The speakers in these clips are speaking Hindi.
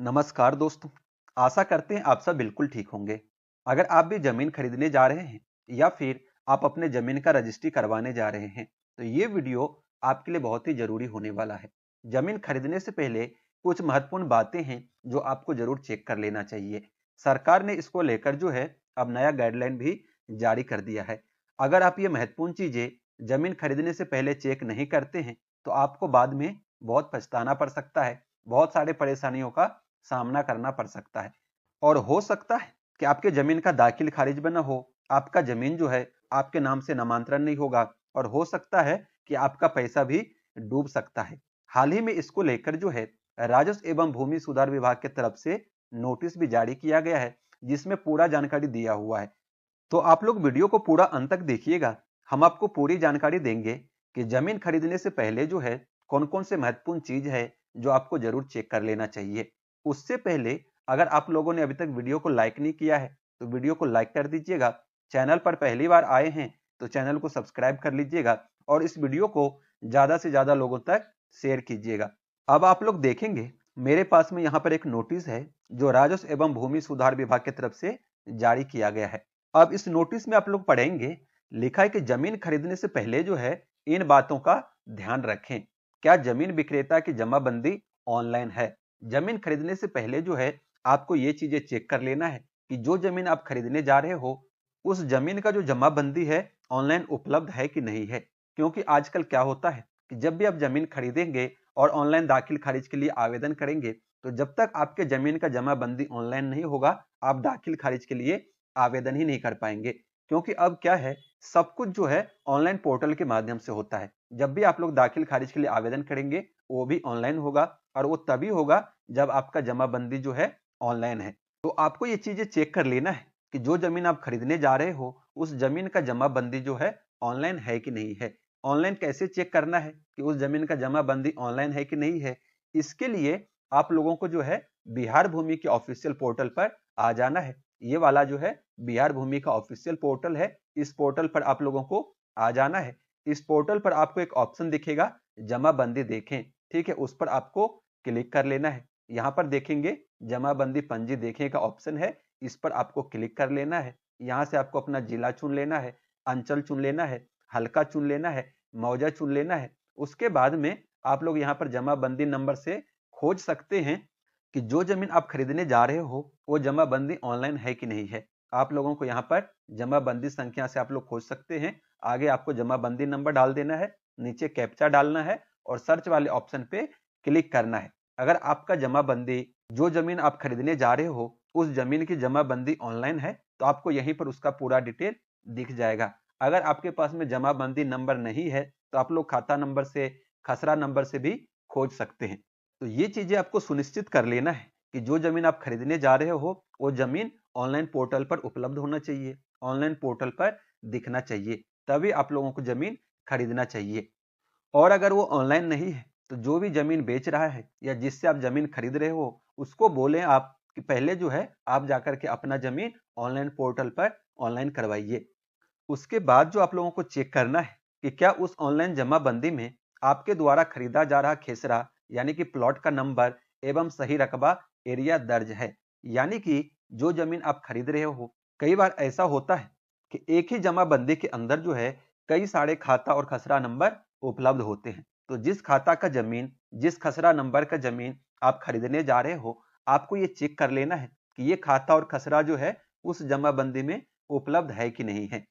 नमस्कार दोस्तों। आशा करते हैं आप सब बिल्कुल ठीक होंगे। अगर आप भी जमीन खरीदने जा रहे हैं या फिर आप अपने जमीन का रजिस्ट्री करवाने जा रहे हैं तो ये वीडियो आपके लिए बहुत ही जरूरी होने वाला है। जमीन खरीदने से पहले कुछ महत्वपूर्ण बातें हैं जो आपको जरूर चेक कर लेना चाहिए। सरकार ने इसको लेकर जो है अब नया गाइडलाइन भी जारी कर दिया है। अगर आप ये महत्वपूर्ण चीजें जमीन खरीदने से पहले चेक नहीं करते हैं तो आपको बाद में बहुत पछताना पड़ सकता है, बहुत सारे परेशानियों का सामना करना पड़ सकता है। और हो सकता है कि आपके जमीन का दाखिल खारिज भी ना हो, आपका जमीन जो है आपके नाम से नामांतरण नहीं होगा और हो सकता है कि आपका पैसा भी डूब सकता है। हाल ही में इसको लेकर जो है राजस्व एवं भूमि सुधार विभाग की तरफ से नोटिस भी जारी किया गया है जिसमें पूरा जानकारी दिया हुआ है। तो आप लोग वीडियो को पूरा अंत तक देखिएगा। हम आपको पूरी जानकारी देंगे कि जमीन खरीदने से पहले जो है कौन कौन से महत्वपूर्ण चीज है जो आपको जरूर चेक कर लेना चाहिए। उससे पहले अगर आप लोगों ने अभी तक वीडियो को लाइक नहीं किया है तो वीडियो को लाइक कर दीजिएगा। चैनल पर पहली बार आए हैं तो चैनल को सब्सक्राइब कर लीजिएगा और इस वीडियो को ज्यादा से ज्यादा लोगों तक शेयर कीजिएगा। अब आप लोग देखेंगे मेरे पास में यहाँ पर एक नोटिस है जो राजस्व एवं भूमि सुधार विभाग की तरफ से जारी किया गया है। अब इस नोटिस में आप लोग पढ़ेंगे, लिखा है कि जमीन खरीदने से पहले जो है इन बातों का ध्यान रखें। क्या जमीन विक्रेता की जमाबंदी ऑनलाइन है? जमीन खरीदने से पहले जो है आपको ये चीजें चेक कर लेना है कि जो जमीन आप खरीदने जा रहे हो उस जमीन का जो जमाबंदी है ऑनलाइन उपलब्ध है कि नहीं है। क्योंकि आजकल क्या होता है कि जब भी आप जमीन खरीदेंगे और ऑनलाइन दाखिल खारिज के लिए आवेदन करेंगे तो जब तक आपके जमीन का जमाबंदी ऑनलाइन नहीं होगा आप दाखिल खारिज के लिए आवेदन ही नहीं कर पाएंगे। क्योंकि अब क्या है, सब कुछ जो है ऑनलाइन पोर्टल के माध्यम से होता है। जब भी आप लोग दाखिल खारिज के लिए आवेदन करेंगे वो भी ऑनलाइन होगा और वो तभी होगा जब आपका जमाबंदी जो है ऑनलाइन है। तो आपको ये चीजें चेक कर लेना है कि जो जमीन आप खरीदने जा रहे हो उस जमीन का जमाबंदी जो है ऑनलाइन है कि नहीं है। ऑनलाइन कैसे चेक करना है कि उस जमीन का जमाबंदी ऑनलाइन है कि नहीं है? इसके लिए आप लोगों को जो है बिहार भूमि के ऑफिशियल पोर्टल पर आ जाना है। ये वाला जो है बिहार भूमि का ऑफिशियल पोर्टल है। इस पोर्टल पर आप लोगों को आ जाना है। इस पोर्टल पर आपको एक ऑप्शन दिखेगा जमाबंदी देखें, ठीक है, उस पर आपको क्लिक कर लेना है। यहाँ पर देखेंगे जमाबंदी पंजी देखें का ऑप्शन है, इस पर आपको क्लिक कर लेना है। यहाँ से आपको अपना जिला चुन लेना है, अंचल चुन लेना है, हल्का चुन लेना है, मौजा चुन लेना है। उसके बाद में आप लोग यहाँ पर जमाबंदी नंबर से खोज सकते हैं कि जो जमीन आप खरीदने जा रहे हो वो जमाबंदी ऑनलाइन है कि नहीं है। आप लोगों को यहाँ पर जमाबंदी संख्या से आप लोग खोज सकते हैं। आगे आपको जमाबंदी नंबर डाल देना है, नीचे कैप्चा डालना है और सर्च वाले ऑप्शन पे क्लिक करना है। अगर आपका जमाबंदी, जो जमीन आप खरीदने जा रहे हो उस जमीन की जमाबंदी ऑनलाइन है तो आपको यहीं पर उसका पूरा डिटेल दिख जाएगा। अगर आपके पास में जमाबंदी नंबर नहीं है तो आप लोग खाता नंबर से, खसरा नंबर से भी खोज सकते हैं। तो ये चीजें आपको सुनिश्चित कर लेना है कि जो जमीन आप खरीदने जा रहे हो वो जमीन ऑनलाइन पोर्टल पर उपलब्ध होना चाहिए, ऑनलाइन पोर्टल पर दिखना चाहिए, तभी आप लोगों को जमीन खरीदना चाहिए। और अगर वो ऑनलाइन नहीं है तो जो भी जमीन बेच रहा है या जिससे आप जमीन खरीद रहे हो उसको बोलें आप कि पहले जो है आप जाकर के अपना जमीन ऑनलाइन पोर्टल पर ऑनलाइन करवाइए। उसके बाद जो आप लोगों को चेक करना है कि क्या उस ऑनलाइन जमाबंदी में आपके द्वारा खरीदा जा रहा खेसरा यानी कि प्लॉट का नंबर एवं सही रकबा एरिया दर्ज है। यानी कि जो जमीन आप खरीद रहे हो, कई बार ऐसा होता है कि एक ही जमाबंदी के अंदर जो है कई सारे खाता और खसरा नंबर उपलब्ध होते हैं। तो जिस खाता का जमीन, जिस खसरा नंबर का जमीन आप खरीदने जा रहे हो आपको ये चेक कर लेना है कि ये खाता और खसरा जो है उस जमाबंदी में उपलब्ध है कि नहीं है।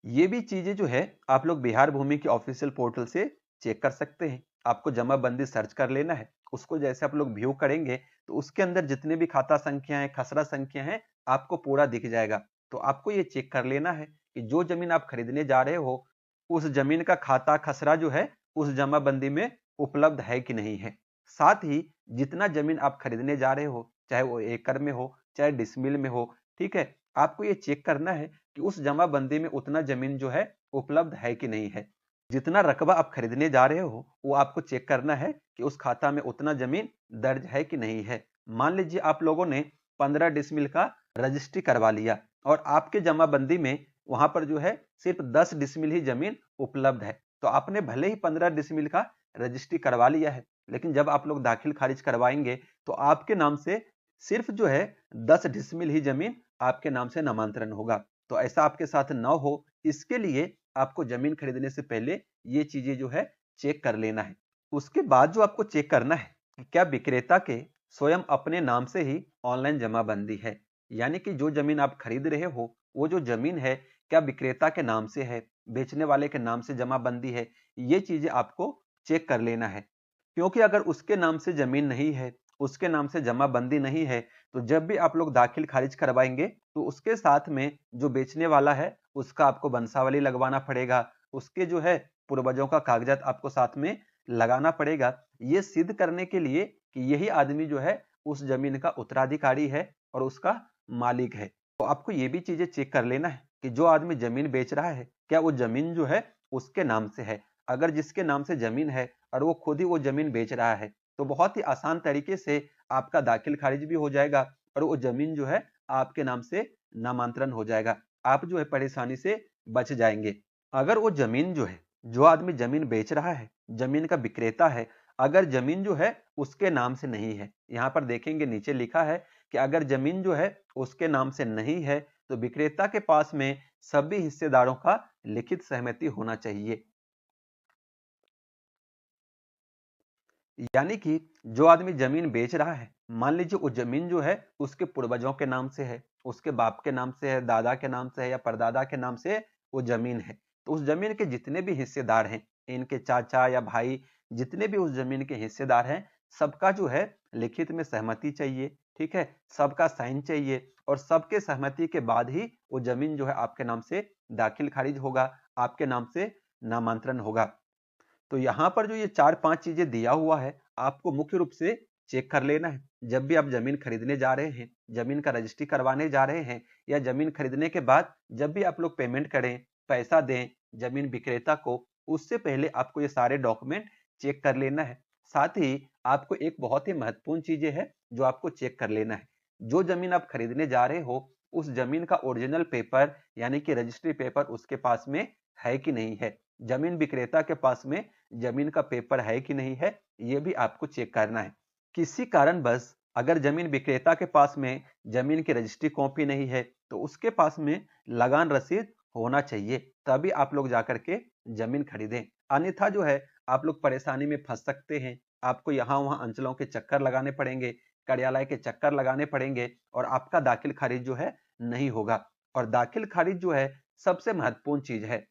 ये भी चीजें जो है आप लोग बिहार भूमि के ऑफिशियल पोर्टल से चेक कर सकते हैं। आपको जमाबंदी सर्च कर लेना है, उसको जैसे आप लोग व्यू करेंगे तो उसके अंदर जितने भी खाता संख्या है, खसरा संख्या है, आपको पूरा दिख जाएगा। तो आपको ये चेक कर लेना है कि जो जमीन आप खरीदने जा रहे हो उस जमीन का खाता खसरा जो है उस जमाबंदी में उपलब्ध है कि नहीं है। साथ ही जितना जमीन आप खरीदने जा रहे हो, चाहे वो एकड़ में हो चाहे डिसमिल में हो, ठीक है, आपको ये चेक करना है कि उस जमाबंदी में उतना जमीन जो है उपलब्ध है कि नहीं है। जितना रकबा आप खरीदने जा रहे हो वो आपको चेक करना है कि उस खाता में उतना जमीन दर्ज है कि नहीं है। मान लीजिए आप लोगों ने 15 डिसमिल का रजिस्ट्री करवा लिया और आपके जमाबंदी में वहां पर जो है सिर्फ 10 डिसमिल ही जमीन उपलब्ध है। तो आपने भले ही 15 डिसमिल का रजिस्ट्री करवा लिया है लेकिन जब आप लोग दाखिल खारिज करवाएंगे तो आपके नाम से सिर्फ जो है 10 डिसमिल ही जमीन आपके नाम से नामांतरण होगा। तो ऐसा आपके साथ न हो, इसके लिए आपको जमीन खरीदने से पहले ये चीजें जो है चेक कर लेना है। उसके बाद जो आपको चेक करना है कि क्या विक्रेता के स्वयं अपने नाम से ही ऑनलाइन जमाबंदी है, यानी कि जो जमीन आप खरीद रहे हो वो जो जमीन है क्या विक्रेता के नाम से है, बेचने वाले के नाम से जमाबंदी है, ये चीजें आपको चेक कर लेना है। क्योंकि अगर उसके नाम से जमीन नहीं है, उसके नाम से जमाबंदी नहीं है, तो जब भी आप लोग दाखिल खारिज करवाएंगे तो उसके साथ में जो बेचने वाला है उसका आपको वंशावली लगवाना पड़ेगा, उसके जो है पूर्वजों का कागजात आपको साथ में लगाना पड़ेगा, ये सिद्ध करने के लिए कि यही आदमी जो है उस जमीन का उत्तराधिकारी है और उसका मालिक है। तो आपको ये भी चीजें चेक कर लेना है कि जो आदमी जमीन बेच रहा है क्या वो जमीन जो है उसके नाम से है। अगर जिसके नाम से जमीन है और वो खुद ही वो जमीन बेच रहा है तो बहुत ही आसान तरीके से आपका दाखिल खारिज भी हो जाएगा और वो जमीन जो है आपके नाम से नामांतरण हो जाएगा। आप जो है परेशानी से बच जाएंगे। अगर वो जमीन जो है, जो आदमी जमीन बेच रहा है, जमीन का विक्रेता है, अगर जमीन जो है उसके नाम से नहीं है, यहाँ पर देखेंगे नीचे लिखा है कि अगर जमीन जो है उसके नाम से नहीं है तो विक्रेता के पास में सभी हिस्सेदारों का लिखित सहमति होना चाहिए। यानी कि जो आदमी जमीन बेच रहा है, मान लीजिए वो जमीन जो है उसके पूर्वजों के नाम से है, उसके बाप के नाम से है, दादा के नाम से है या परदादा के नाम से वो जमीन है, तो उस जमीन के जितने भी हिस्सेदार हैं, इनके चाचा या भाई, जितने भी उस जमीन के हिस्सेदार हैं, सबका जो है लिखित में सहमति चाहिए। ठीक है, सबका साइन चाहिए और सबके सहमति के बाद ही वो जमीन जो है आपके नाम से दाखिल खारिज होगा, आपके नाम से नामांतरण होगा। तो यहाँ पर जो ये 4-5 चीजें दिया हुआ है, आपको मुख्य रूप से चेक कर लेना है। जब भी आप जमीन खरीदने जा रहे हैं, जमीन का रजिस्ट्री करवाने जा रहे हैं या जमीन खरीदने के बाद जब भी आप लोग पेमेंट करें, पैसा दें जमीन विक्रेता को, उससे पहले आपको ये सारे डॉक्यूमेंट चेक कर लेना है। साथ ही आपको एक बहुत ही महत्वपूर्ण चीजें है जो आपको चेक कर लेना है। जो जमीन आप खरीदने जा रहे हो, उस जमीन का ओरिजिनल पेपर यानी कि रजिस्ट्री पेपर उसके पास में है कि नहीं है। जमीन विक्रेता के पास में जमीन का पेपर है कि नहीं है, ये भी आपको चेक करना है। किसी कारणवश अगर जमीन विक्रेता के पास में जमीन की रजिस्ट्री कॉपी नहीं है तो उसके पास में लगान रसीद होना चाहिए, तभी आप लोग जाकर के जमीन खरीदें। अन्यथा जो है आप लोग परेशानी में फंस सकते हैं। आपको यहाँ वहाँ अंचलों के चक्कर लगाने पड़ेंगे, कार्यालय के चक्कर लगाने पड़ेंगे और आपका दाखिल खारिज जो है नहीं होगा। और दाखिल खारिज जो है सबसे महत्वपूर्ण चीज है,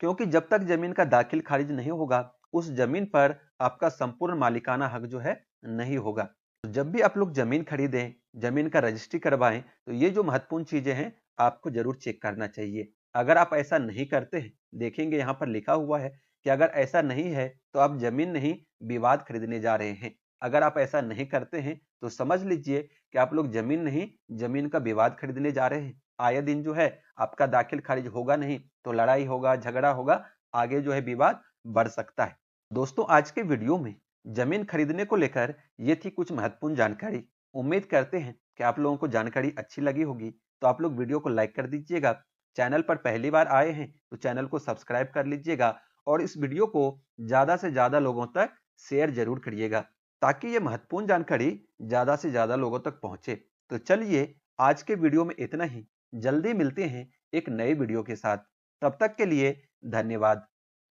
क्योंकि जब तक जमीन का दाखिल खारिज नहीं होगा उस जमीन पर आपका संपूर्ण मालिकाना हक जो है नहीं होगा। तो जब भी आप लोग जमीन खरीदें, जमीन का रजिस्ट्री करवाएं, तो ये जो महत्वपूर्ण चीजें हैं आपको जरूर चेक करना चाहिए। अगर आप ऐसा नहीं करते हैं, देखेंगे यहाँ पर लिखा हुआ है कि अगर ऐसा नहीं है तो आप जमीन नहीं विवाद खरीदने जा रहे हैं। अगर आप ऐसा नहीं करते हैं तो समझ लीजिए कि आप लोग जमीन नहीं, जमीन का विवाद खरीदने जा रहे हैं। आए दिन जो है आपका दाखिल खारिज होगा नहीं तो लड़ाई होगा, झगड़ा होगा, आगे जो है विवाद बढ़ सकता है। दोस्तों, आज के वीडियो में जमीन खरीदने को लेकर ये थी कुछ महत्वपूर्ण जानकारी। उम्मीद करते हैं कि आप लोगों को जानकारी अच्छी लगी होगी। तो आप लोग वीडियो को लाइक कर दीजिएगा। चैनल पर पहली बार आए हैं तो चैनल को सब्सक्राइब कर लीजिएगा और इस वीडियो को ज्यादा से ज्यादा लोगों तक शेयर जरूर करिएगा ताकि ये महत्वपूर्ण जानकारी ज्यादा से ज्यादा लोगों तक पहुंचे। तो चलिए, आज के वीडियो में इतना ही। जल्दी मिलते हैं एक नए वीडियो के साथ। तब तक के लिए धन्यवाद।